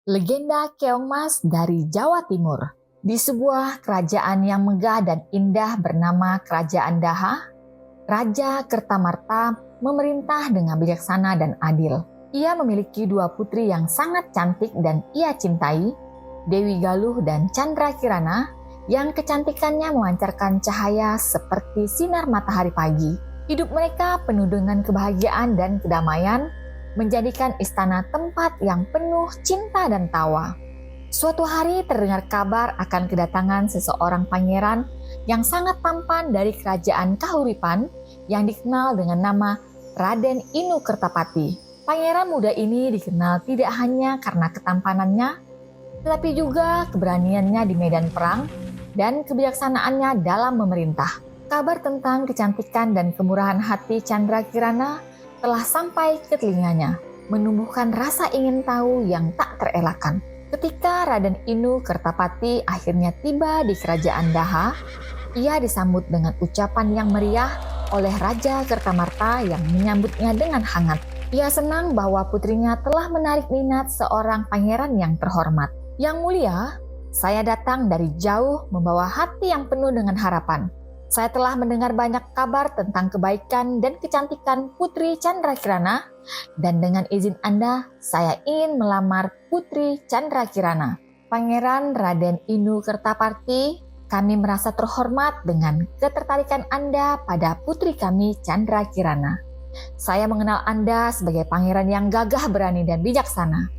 Legenda Keongmas dari Jawa Timur. Di sebuah kerajaan yang megah dan indah bernama Kerajaan Daha, Raja Kertamarta memerintah dengan bijaksana dan adil. Ia memiliki dua putri yang sangat cantik dan ia cintai, Dewi Galuh dan Chandra Kirana, yang kecantikannya memancarkan cahaya seperti sinar matahari pagi. Hidup mereka penuh dengan kebahagiaan dan kedamaian, menjadikan istana tempat yang penuh cinta dan tawa. Suatu hari terdengar kabar akan kedatangan seseorang pangeran yang sangat tampan dari kerajaan Kahuripan yang dikenal dengan nama Raden Inu Kertapati. Pangeran muda ini dikenal tidak hanya karena ketampanannya, tetapi juga keberaniannya di medan perang dan kebijaksanaannya dalam memerintah. Kabar tentang kecantikan dan kemurahan hati Chandra Kirana telah sampai ke telinganya, menumbuhkan rasa ingin tahu yang tak terelakkan. Ketika Raden Inu Kertapati akhirnya tiba di kerajaan Daha, ia disambut dengan ucapan yang meriah oleh Raja Kertamarta yang menyambutnya dengan hangat. Ia senang bahwa putrinya telah menarik minat seorang pangeran yang terhormat. Yang mulia, saya datang dari jauh membawa hati yang penuh dengan harapan. Saya telah mendengar banyak kabar tentang kebaikan dan kecantikan Putri Chandra Kirana, dan dengan izin Anda, saya ingin melamar Putri Chandra Kirana. Pangeran Raden Inu Kertapati, kami merasa terhormat dengan ketertarikan Anda pada putri kami Chandra Kirana. Saya mengenal Anda sebagai pangeran yang gagah berani dan bijaksana.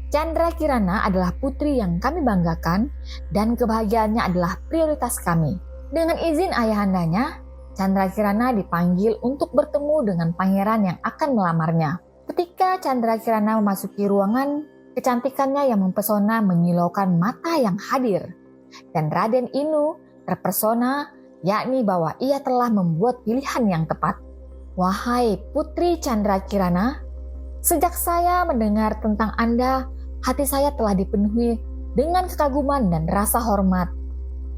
Chandra Kirana adalah putri yang kami banggakan dan kebahagiaannya adalah prioritas kami. Dengan izin ayahandanya, Chandra Kirana dipanggil untuk bertemu dengan pangeran yang akan melamarnya. Ketika Chandra Kirana memasuki ruangan, kecantikannya yang mempesona menyilaukan mata yang hadir. Dan Raden Inu terpesona, yakni bahwa ia telah membuat pilihan yang tepat. Wahai Putri Chandra Kirana, sejak saya mendengar tentang Anda, hati saya telah dipenuhi dengan kekaguman dan rasa hormat.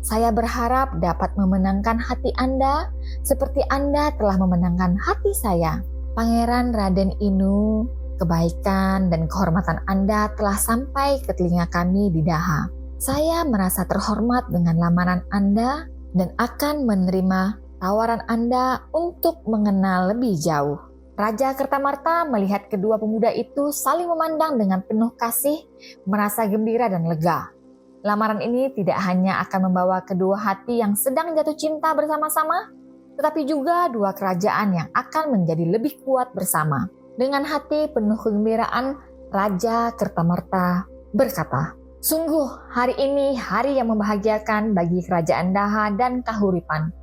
Saya berharap dapat memenangkan hati Anda seperti Anda telah memenangkan hati saya. Pangeran Raden Inu, kebaikan dan kehormatan Anda telah sampai ke telinga kami di Daha. Saya merasa terhormat dengan lamaran Anda dan akan menerima tawaran Anda untuk mengenal lebih jauh. Raja Kertamarta melihat kedua pemuda itu saling memandang dengan penuh kasih, merasa gembira dan lega. Lamaran ini tidak hanya akan membawa kedua hati yang sedang jatuh cinta bersama-sama, tetapi juga dua kerajaan yang akan menjadi lebih kuat bersama. Dengan hati penuh kegembiraan, Raja Kertamarta berkata, "Sungguh hari ini hari yang membahagiakan bagi kerajaan Daha dan Kahuripan.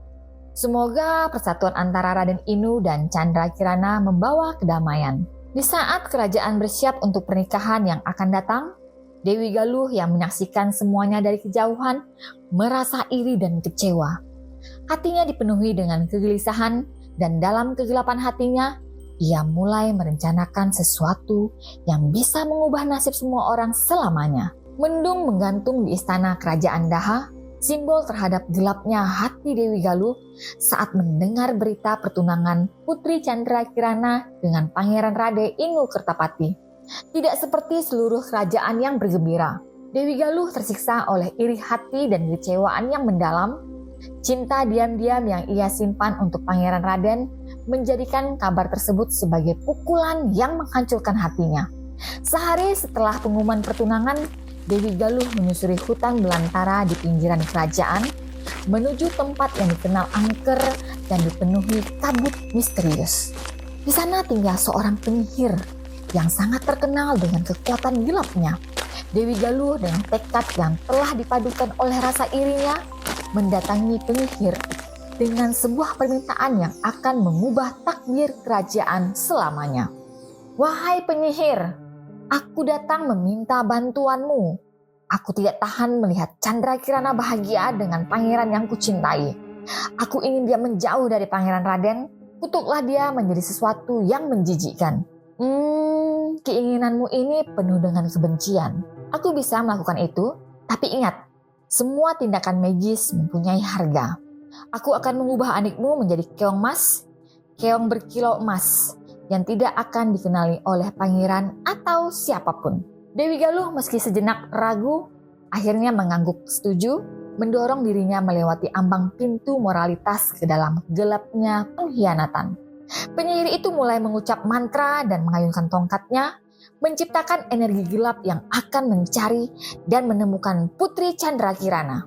Semoga persatuan antara Raden Inu dan Chandra Kirana membawa kedamaian." Di saat kerajaan bersiap untuk pernikahan yang akan datang, Dewi Galuh yang menyaksikan semuanya dari kejauhan merasa iri dan kecewa. Hatinya dipenuhi dengan kegelisahan dan dalam kegelapan hatinya, ia mulai merencanakan sesuatu yang bisa mengubah nasib semua orang selamanya. Mendung menggantung di istana kerajaan Daha, simbol terhadap gelapnya hati Dewi Galuh saat mendengar berita pertunangan Putri Chandra Kirana dengan Pangeran Raden Inu Kertapati. Tidak seperti seluruh kerajaan yang bergembira, Dewi Galuh tersiksa oleh iri hati dan kecewaan yang mendalam. Cinta diam-diam yang ia simpan untuk Pangeran Raden menjadikan kabar tersebut sebagai pukulan yang menghancurkan hatinya. Sehari setelah pengumuman pertunangan, Dewi Galuh menyusuri hutan belantara di pinggiran kerajaan menuju tempat yang dikenal angker dan dipenuhi kabut misterius. Di sana tinggal seorang penyihir yang sangat terkenal dengan kekuatan gelapnya. Dewi Galuh dengan tekad yang telah dipadukan oleh rasa irinya mendatangi penyihir dengan sebuah permintaan yang akan mengubah takdir kerajaan selamanya. "Wahai penyihir, aku datang meminta bantuanmu. Aku tidak tahan melihat Chandra Kirana bahagia dengan pangeran yang kucintai. Aku ingin dia menjauh dari Pangeran Raden. Kutuklah dia menjadi sesuatu yang menjijikkan." Keinginanmu ini penuh dengan kebencian. Aku bisa melakukan itu, tapi ingat, semua tindakan magis mempunyai harga. Aku akan mengubah adikmu menjadi keongmas, keong berkilau emas, yang tidak akan dikenali oleh pangeran atau siapapun. Dewi Galuh meski sejenak ragu, akhirnya mengangguk setuju, mendorong dirinya melewati ambang pintu moralitas ke dalam gelapnya pengkhianatan. Penyihir itu mulai mengucap mantra dan mengayunkan tongkatnya, menciptakan energi gelap yang akan mencari dan menemukan Putri Candrakirana.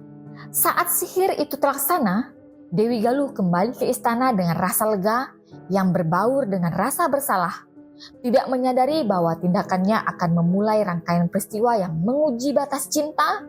Saat sihir itu terlaksana, Dewi Galuh kembali ke istana dengan rasa lega yang berbaur dengan rasa bersalah. Tidak menyadari bahwa tindakannya akan memulai rangkaian peristiwa yang menguji batas cinta,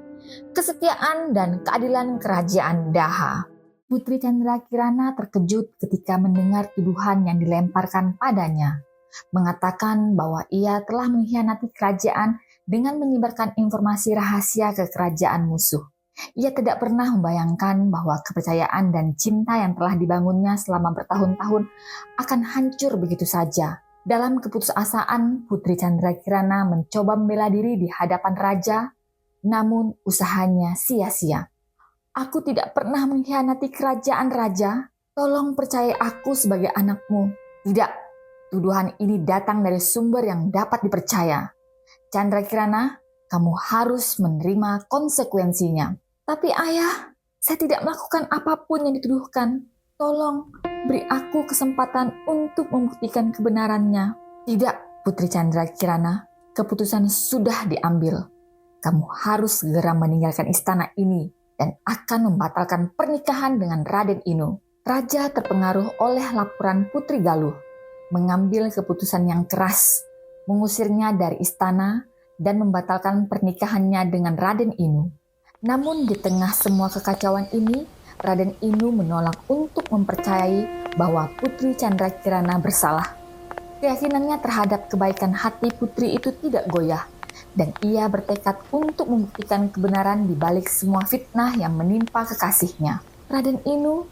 kesetiaan, dan keadilan kerajaan Daha. Putri Candrakirana terkejut ketika mendengar tuduhan yang dilemparkan padanya, mengatakan bahwa ia telah mengkhianati kerajaan dengan menyebarkan informasi rahasia ke kerajaan musuh. Ia tidak pernah membayangkan bahwa kepercayaan dan cinta yang telah dibangunnya selama bertahun-tahun akan hancur begitu saja. Dalam keputusasaan, Putri Candrakirana mencoba membela diri di hadapan raja, namun usahanya sia-sia. Aku tidak pernah mengkhianati kerajaan raja, tolong percaya aku sebagai anakmu. Tidak, tuduhan ini datang dari sumber yang dapat dipercaya. Candrakirana, kamu harus menerima konsekuensinya. Tapi ayah, saya tidak melakukan apapun yang dituduhkan. Tolong, beri aku kesempatan untuk membuktikan kebenarannya. Tidak, Putri Candrakirana, keputusan sudah diambil. Kamu harus segera meninggalkan istana ini dan akan membatalkan pernikahan dengan Raden Inu. Raja terpengaruh oleh laporan Putri Galuh, mengambil keputusan yang keras, mengusirnya dari istana dan membatalkan pernikahannya dengan Raden Inu. Namun di tengah semua kekacauan ini, Raden Inu menolak untuk mempercayai bahwa Putri Candrakirana bersalah. Keyakinannya terhadap kebaikan hati putri itu tidak goyah, dan ia bertekad untuk membuktikan kebenaran di balik semua fitnah yang menimpa kekasihnya. Raden Inu,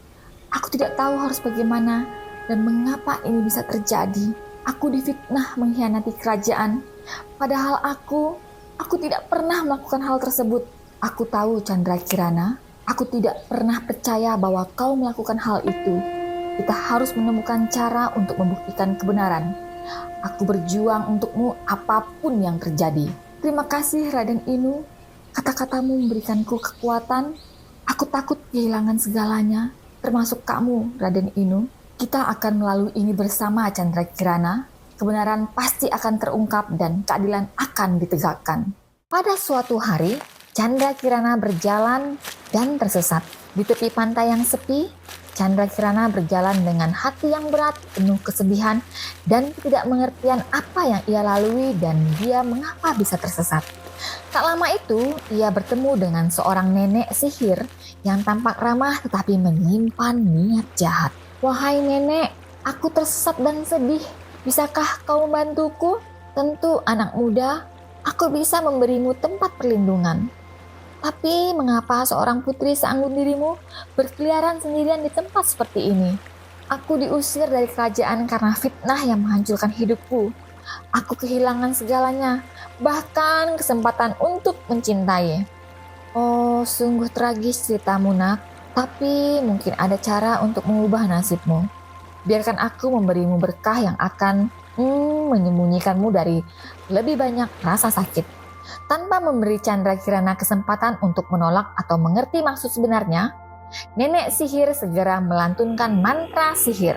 aku tidak tahu harus bagaimana dan mengapa ini bisa terjadi. Aku difitnah mengkhianati kerajaan, padahal aku tidak pernah melakukan hal tersebut. Aku tahu Candrakirana, aku tidak pernah percaya bahwa kau melakukan hal itu. Kita harus menemukan cara untuk membuktikan kebenaran. Aku berjuang untukmu apapun yang terjadi. Terima kasih Raden Inu. Kata-katamu memberikanku kekuatan. Aku takut kehilangan segalanya, termasuk kamu Raden Inu. Kita akan melalui ini bersama Candrakirana. Kebenaran pasti akan terungkap dan keadilan akan ditegakkan. Pada suatu hari, Candrakirana berjalan dan tersesat. Di tepi pantai yang sepi, Candrakirana berjalan dengan hati yang berat, penuh kesedihan dan ketidakmengertian apa yang ia lalui dan dia mengapa bisa tersesat. Tak lama itu, ia bertemu dengan seorang nenek sihir yang tampak ramah tetapi menyimpan niat jahat. Wahai nenek, aku tersesat dan sedih. Bisakah kau membantuku? Tentu anak muda, aku bisa memberimu tempat perlindungan. Tapi mengapa seorang putri seanggun dirimu berkeliaran sendirian di tempat seperti ini? Aku diusir dari kerajaan karena fitnah yang menghancurkan hidupku. Aku kehilangan segalanya, bahkan kesempatan untuk mencintai. Oh, sungguh tragis ceritamu nak. Tapi mungkin ada cara untuk mengubah nasibmu. Biarkan aku memberimu berkah yang akan menyembunyikanmu dari lebih banyak rasa sakit. Tanpa memberi Candrakirana kesempatan untuk menolak atau mengerti maksud sebenarnya, nenek sihir segera melantunkan mantra sihir.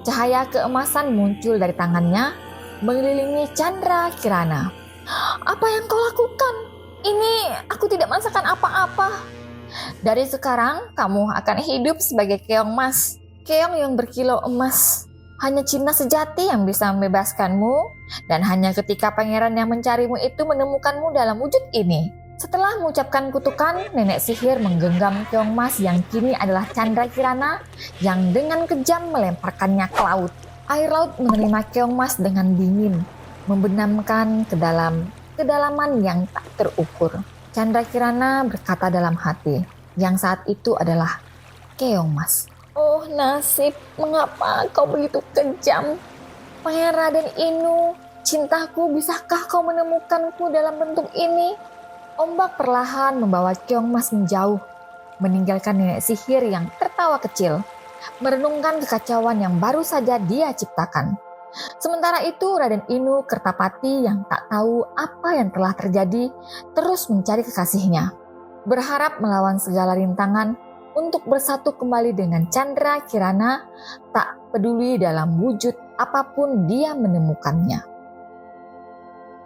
Cahaya keemasan muncul dari tangannya, mengelilingi Candrakirana. Apa yang kau lakukan? Ini aku tidak merasakan apa-apa. Dari sekarang, kamu akan hidup sebagai keong emas. Keong yang berkilau emas. Hanya cinta sejati yang bisa membebaskanmu, dan hanya ketika pangeran yang mencarimu itu menemukanmu dalam wujud ini. Setelah mengucapkan kutukan, nenek sihir menggenggam keong emas yang kini adalah Candrakirana yang dengan kejam melemparkannya ke laut. Air laut menerima keong emas dengan dingin, membenamkan ke dalam kedalaman yang tak terukur. Candrakirana berkata dalam hati, yang saat itu adalah keong emas. Oh nasib, mengapa kau begitu kejam? Pangeran Raden Inu, cintaku, bisakah kau menemukanku dalam bentuk ini? Ombak perlahan membawa keong emas menjauh, meninggalkan nenek sihir yang tertawa kecil, merenungkan kekacauan yang baru saja dia ciptakan. Sementara itu Raden Inu Kertapati yang tak tahu apa yang telah terjadi terus mencari kekasihnya, berharap melawan segala rintangan untuk bersatu kembali dengan Chandra Kirana, tak peduli dalam wujud apapun dia menemukannya.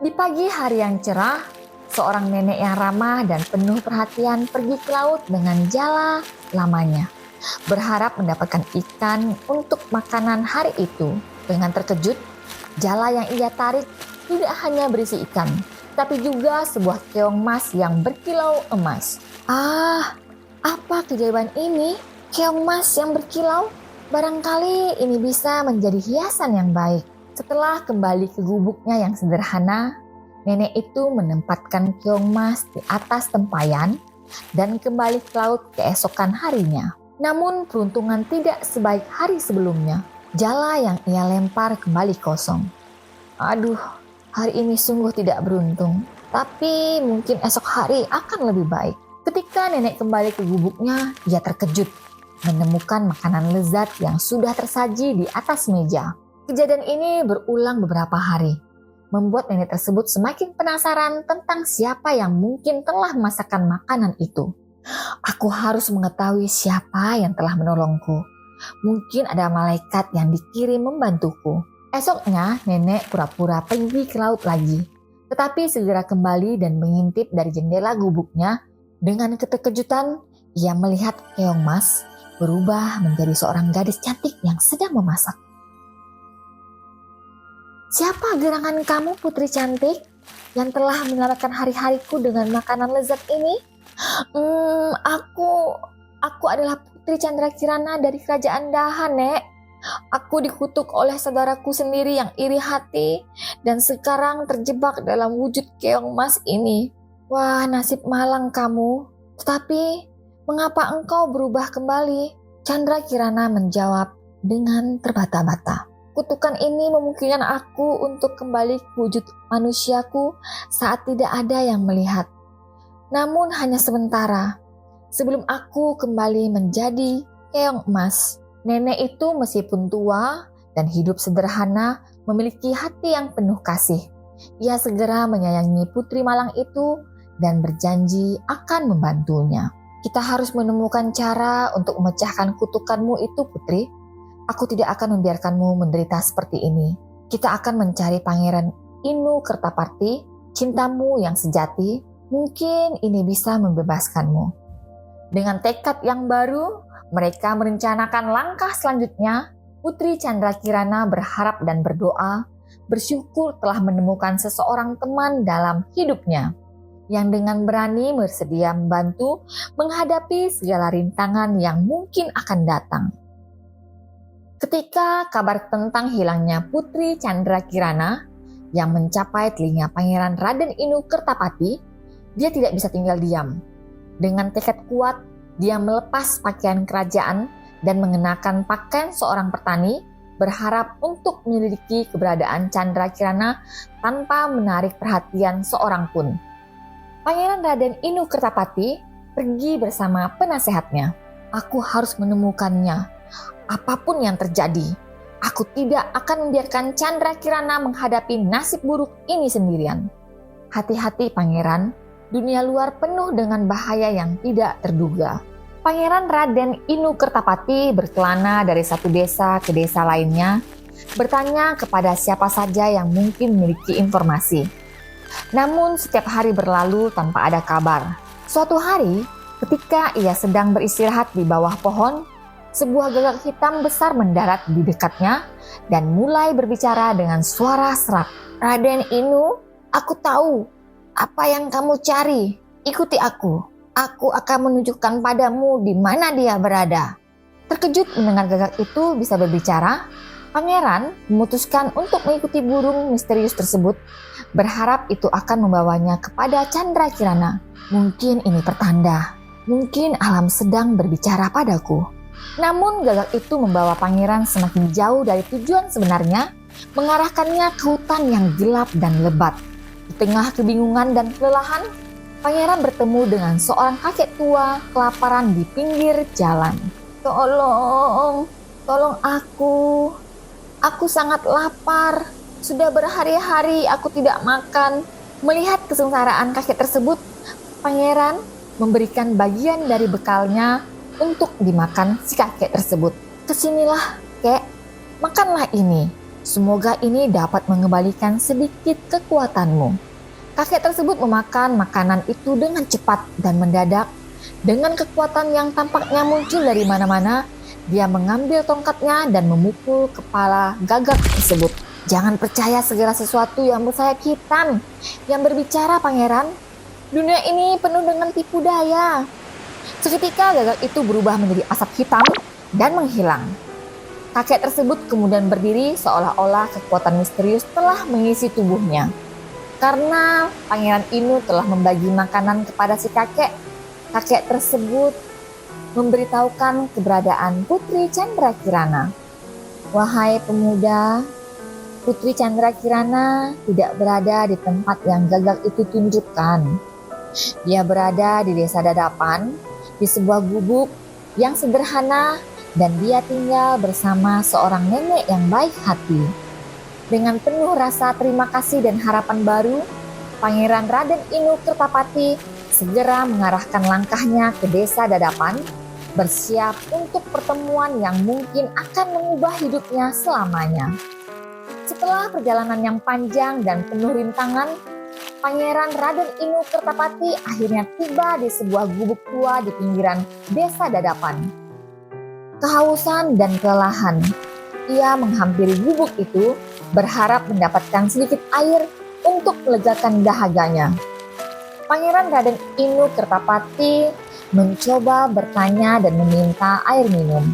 Di pagi hari yang cerah, seorang nenek yang ramah dan penuh perhatian pergi ke laut dengan jala lamanya, berharap mendapatkan ikan untuk makanan hari itu. Dengan terkejut, jala yang ia tarik tidak hanya berisi ikan, tapi juga sebuah keong emas yang berkilau emas. Apa keajaiban ini? Keong emas yang berkilau? Barangkali ini bisa menjadi hiasan yang baik. Setelah kembali ke gubuknya yang sederhana, nenek itu menempatkan keong emas di atas tempayan dan kembali ke laut keesokan harinya. Namun peruntungan tidak sebaik hari sebelumnya. Jala yang ia lempar kembali kosong. Aduh, hari ini sungguh tidak beruntung. Tapi mungkin esok hari akan lebih baik. Ketika nenek kembali ke gubuknya, ia terkejut menemukan makanan lezat yang sudah tersaji di atas meja. Kejadian ini berulang beberapa hari, membuat nenek tersebut semakin penasaran tentang siapa yang mungkin telah memasakkan makanan itu. Aku harus mengetahui siapa yang telah menolongku. Mungkin ada malaikat yang dikirim membantuku. Esoknya, nenek pura-pura pergi ke laut lagi, tetapi segera kembali dan mengintip dari jendela gubuknya. Dengan keterkejutan, ia melihat keong emas berubah menjadi seorang gadis cantik yang sedang memasak. Siapa gerangan kamu, putri cantik, yang telah menyelamatkan hari-hariku dengan makanan lezat ini? Aku adalah Putri Chandra Kirana dari Kerajaan Daha, Nek. Aku dikutuk oleh saudaraku sendiri yang iri hati dan sekarang terjebak dalam wujud keong emas ini. Wah, nasib malang kamu. Tetapi, mengapa engkau berubah kembali? Chandra Kirana menjawab dengan terbata-bata. Kutukan ini memungkinkan aku untuk kembali ke wujud manusiaku saat tidak ada yang melihat. Namun hanya sementara. Sebelum aku kembali menjadi keong emas. Nenek itu meskipun tua dan hidup sederhana memiliki hati yang penuh kasih. Ia segera menyayangi putri malang itu dan berjanji akan membantunya. Kita harus menemukan cara untuk memecahkan kutukanmu itu, putri. Aku tidak akan membiarkanmu menderita seperti ini. Kita akan mencari Pangeran Inu Kertapati, cintamu yang sejati. Mungkin ini bisa membebaskanmu. Dengan tekad yang baru, mereka merencanakan langkah selanjutnya. Putri Chandra Kirana berharap dan berdoa, bersyukur telah menemukan seseorang teman dalam hidupnya yang dengan berani bersedia membantu menghadapi segala rintangan yang mungkin akan datang. Ketika kabar tentang hilangnya Putri Chandra Kirana yang mencapai telinga Pangeran Raden Inu Kertapati, dia tidak bisa tinggal diam. Dengan tekad kuat, dia melepas pakaian kerajaan dan mengenakan pakaian seorang petani, berharap untuk menyelidiki keberadaan Chandra Kirana tanpa menarik perhatian seorang pun. Pangeran Raden Inu Kertapati pergi bersama penasehatnya. Aku harus menemukannya. Apapun yang terjadi, aku tidak akan membiarkan Chandra Kirana menghadapi nasib buruk ini sendirian. Hati-hati pangeran, dunia luar penuh dengan bahaya yang tidak terduga. Pangeran Raden Inu Kertapati berkelana dari satu desa ke desa lainnya, bertanya kepada siapa saja yang mungkin memiliki informasi. Namun setiap hari berlalu tanpa ada kabar. Suatu hari, ketika ia sedang beristirahat di bawah pohon, sebuah gagak hitam besar mendarat di dekatnya dan mulai berbicara dengan suara serak. Raden Inu, aku tahu apa yang kamu cari. Ikuti aku. Aku akan menunjukkan padamu di mana dia berada. Terkejut mendengar gagak itu bisa berbicara, pangeran memutuskan untuk mengikuti burung misterius tersebut, berharap itu akan membawanya kepada Chandra Kirana. Mungkin ini pertanda, mungkin alam sedang berbicara padaku. Namun gagak itu membawa pangeran semakin jauh dari tujuan sebenarnya, mengarahkannya ke hutan yang gelap dan lebat. Di tengah kebingungan dan kelelahan, pangeran bertemu dengan seorang kakek tua kelaparan di pinggir jalan. Tolong aku. Aku sangat lapar. Sudah berhari-hari aku tidak makan. Melihat kesengsaraan kakek tersebut, pangeran memberikan bagian dari bekalnya untuk dimakan si kakek tersebut. Kesinilah, kek, makanlah ini. Semoga ini dapat mengembalikan sedikit kekuatanmu. Kakek tersebut memakan makanan itu dengan cepat dan mendadak. Dengan kekuatan yang tampaknya muncul dari mana-mana, dia mengambil tongkatnya dan memukul kepala gagak tersebut. Jangan percaya segala sesuatu yang bersayap hitam yang berbicara, pangeran. Dunia ini penuh dengan tipu daya. Seketika gagak itu berubah menjadi asap hitam dan menghilang. Kakek tersebut kemudian berdiri seolah-olah kekuatan misterius telah mengisi tubuhnya. Karena Pangeran Inu telah membagi makanan kepada si kakek, kakek tersebut memberitahukan keberadaan Putri Candrakirana. Wahai pemuda, Putri Candrakirana tidak berada di tempat yang gagak itu tunjukkan. Dia berada di desa Dadapan, di sebuah gubuk yang sederhana, dan dia tinggal bersama seorang nenek yang baik hati. Dengan penuh rasa terima kasih dan harapan baru, Pangeran Raden Inu Kertapati segera mengarahkan langkahnya ke desa Dadapan, bersiap untuk pertemuan yang mungkin akan mengubah hidupnya selamanya. Setelah perjalanan yang panjang dan penuh rintangan, Pangeran Raden Inu Kertapati akhirnya tiba di sebuah gubuk tua di pinggiran desa Dadapan. Kehausan dan kelelahan, ia menghampiri gubuk itu berharap mendapatkan sedikit air untuk melegakan dahaganya. Pangeran Raden Inu Kertapati mencoba bertanya dan meminta air minum.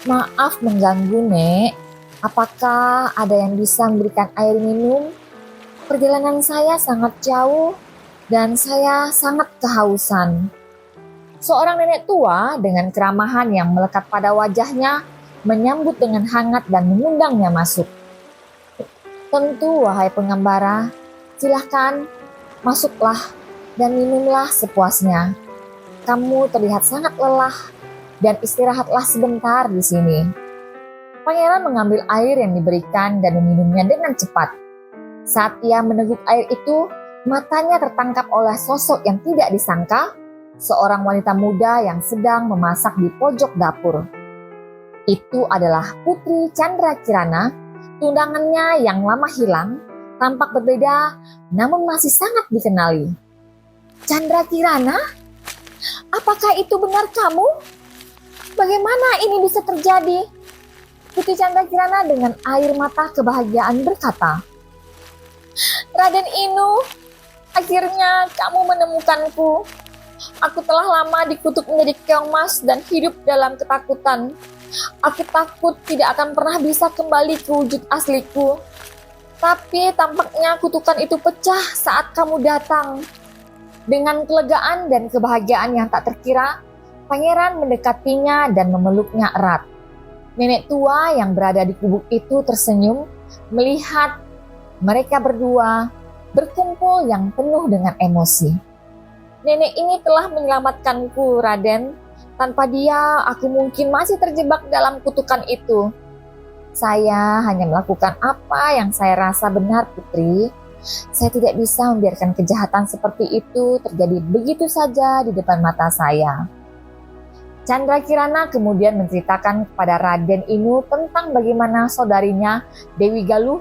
Maaf mengganggu, Nek. Apakah ada yang bisa memberikan air minum? Perjalanan saya sangat jauh dan saya sangat kehausan. Seorang nenek tua dengan keramahan yang melekat pada wajahnya menyambut dengan hangat dan mengundangnya masuk. Tentu, wahai pengembara, silahkan masuklah dan minumlah sepuasnya. Kamu terlihat sangat lelah dan istirahatlah sebentar di sini. Pangeran mengambil air yang diberikan dan meminumnya dengan cepat. Saat ia meneguk air itu, matanya tertangkap oleh sosok yang tidak disangka, seorang wanita muda yang sedang memasak di pojok dapur. Itu adalah Putri Candrakirana, tunangannya yang lama hilang, tampak berbeda namun masih sangat dikenali. Candrakirana? Apakah itu benar kamu? Bagaimana ini bisa terjadi? Putri Candrakirana dengan air mata kebahagiaan berkata, Raden Inu, akhirnya kamu menemukanku. Aku telah lama dikutuk menjadi keong mas dan hidup dalam ketakutan. Aku takut tidak akan pernah bisa kembali ke wujud asliku. Tapi tampaknya kutukan itu pecah saat kamu datang. Dengan kelegaan dan kebahagiaan yang tak terkira, Pangeran mendekatinya dan memeluknya erat. Nenek tua yang berada di gubuk itu tersenyum melihat mereka berdua berkumpul yang penuh dengan emosi. Nenek ini telah menyelamatkanku, Raden. Tanpa dia, aku mungkin masih terjebak dalam kutukan itu. Saya hanya melakukan apa yang saya rasa benar, Putri. Saya tidak bisa membiarkan kejahatan seperti itu terjadi begitu saja di depan mata saya. Candrakirana kemudian menceritakan kepada Raden Inu tentang bagaimana saudarinya Dewi Galuh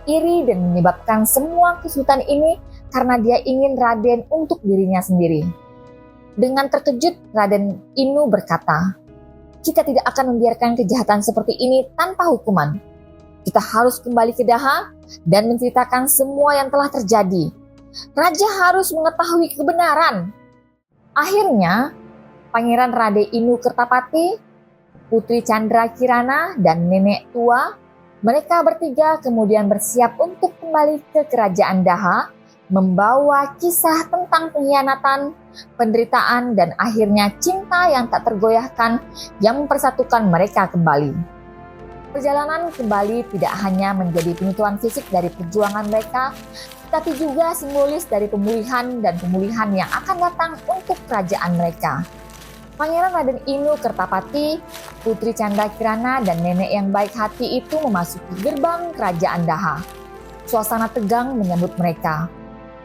iri dan menyebabkan semua kesulitan ini karena dia ingin Raden untuk dirinya sendiri. Dengan terkejut, Raden Inu berkata, kita tidak akan membiarkan kejahatan seperti ini tanpa hukuman. Kita harus kembali ke Daha dan menceritakan semua yang telah terjadi. Raja harus mengetahui kebenaran. Akhirnya, Pangeran Raden Inu Kertapati, Putri Candrakirana, dan nenek tua, mereka bertiga kemudian bersiap untuk kembali ke kerajaan Daha, membawa kisah tentang pengkhianatan, penderitaan, dan akhirnya cinta yang tak tergoyahkan yang mempersatukan mereka kembali. Perjalanan kembali tidak hanya menjadi penyutuan fisik dari perjuangan mereka, tapi juga simbolis dari pemulihan dan pemulihan yang akan datang untuk kerajaan mereka. Pangeran Raden Inu Kertapati Putri Candrakirana dan nenek yang baik hati itu memasuki gerbang kerajaan Daha. Suasana tegang menyambut mereka.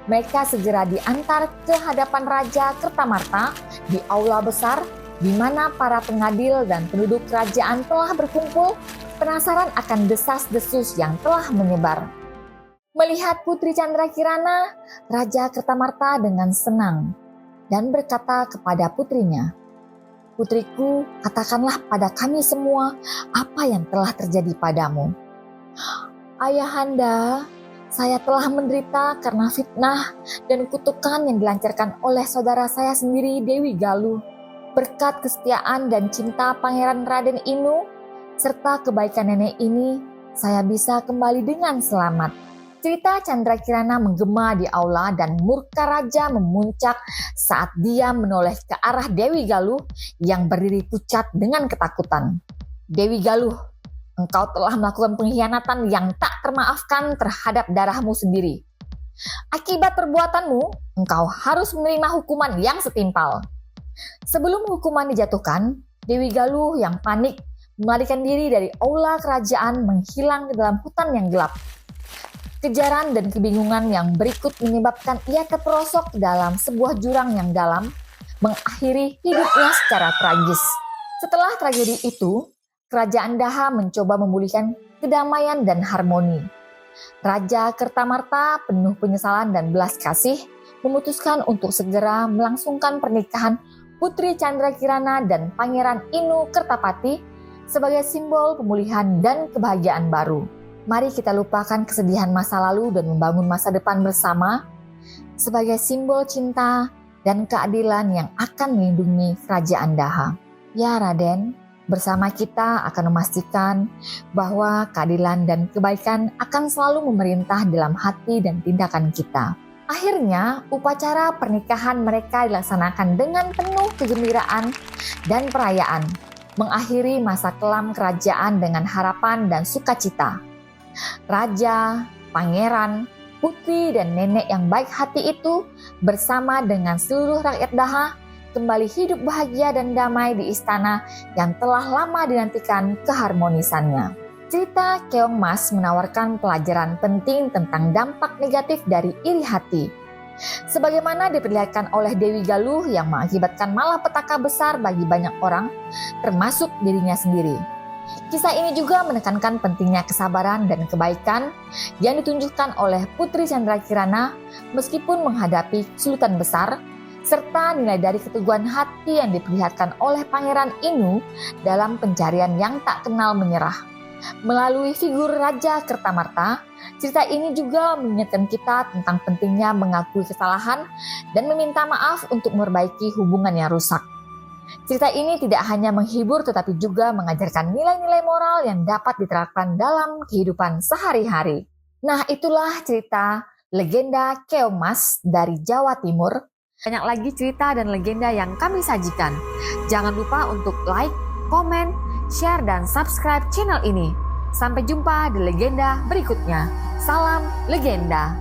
Mereka segera diantar ke hadapan Raja Kertamarta di aula besar di mana para pengadil dan penduduk kerajaan telah berkumpul, penasaran akan desas-desus yang telah menyebar. Melihat Putri Candrakirana, Raja Kertamarta dengan senang dan berkata kepada putrinya, "Putriku, katakanlah pada kami semua apa yang telah terjadi padamu." "Ayahanda, saya telah menderita karena fitnah dan kutukan yang dilancarkan oleh saudara saya sendiri, Dewi Galuh. Berkat kesetiaan dan cinta Pangeran Raden Inu, serta kebaikan nenek ini, saya bisa kembali dengan selamat." Cerita Candrakirana menggema di aula dan murka raja memuncak saat dia menoleh ke arah Dewi Galuh yang berdiri pucat dengan ketakutan. "Dewi Galuh, engkau telah melakukan pengkhianatan yang tak termaafkan terhadap darahmu sendiri. Akibat perbuatanmu, engkau harus menerima hukuman yang setimpal." Sebelum hukuman dijatuhkan, Dewi Galuh yang panik melarikan diri dari aula kerajaan menghilang ke dalam hutan yang gelap. Kejaran dan kebingungan yang berikut menyebabkan ia terperosok dalam sebuah jurang yang dalam, mengakhiri hidupnya secara tragis. Setelah tragedi itu, kerajaan Daha mencoba memulihkan kedamaian dan harmoni. Raja Kertamarta penuh penyesalan dan belas kasih memutuskan untuk segera melangsungkan pernikahan Putri Candrakirana dan Pangeran Inu Kertapati sebagai simbol pemulihan dan kebahagiaan baru. Mari kita lupakan kesedihan masa lalu dan membangun masa depan bersama sebagai simbol cinta dan keadilan yang akan melindungi kerajaan Daha. Ya Raden, bersama kita akan memastikan bahwa keadilan dan kebaikan akan selalu memerintah dalam hati dan tindakan kita. Akhirnya, upacara pernikahan mereka dilaksanakan dengan penuh kegembiraan dan perayaan, mengakhiri masa kelam kerajaan dengan harapan dan sukacita. Raja, pangeran, putri, dan nenek yang baik hati itu bersama dengan seluruh rakyat Daha kembali hidup bahagia dan damai di istana yang telah lama dinantikan keharmonisannya. Cerita Keong Mas menawarkan pelajaran penting tentang dampak negatif dari iri hati. Sebagaimana diperlihatkan oleh Dewi Galuh yang mengakibatkan malapetaka besar bagi banyak orang, termasuk dirinya sendiri. Kisah ini juga menekankan pentingnya kesabaran dan kebaikan yang ditunjukkan oleh Putri Candrakirana meskipun menghadapi kesulitan besar, serta nilai dari keteguhan hati yang diperlihatkan oleh Pangeran Inu dalam pencarian yang tak kenal menyerah. Melalui figur Raja Kertamarta, cerita ini juga mengingatkan kita tentang pentingnya mengakui kesalahan dan meminta maaf untuk memperbaiki hubungan yang rusak. Cerita ini tidak hanya menghibur tetapi juga mengajarkan nilai-nilai moral yang dapat diterapkan dalam kehidupan sehari-hari. Nah, itulah cerita legenda Keong Mas dari Jawa Timur. Banyak lagi cerita dan legenda yang kami sajikan. Jangan lupa untuk like, komen, share, dan subscribe channel ini. Sampai jumpa di legenda berikutnya. Salam legenda.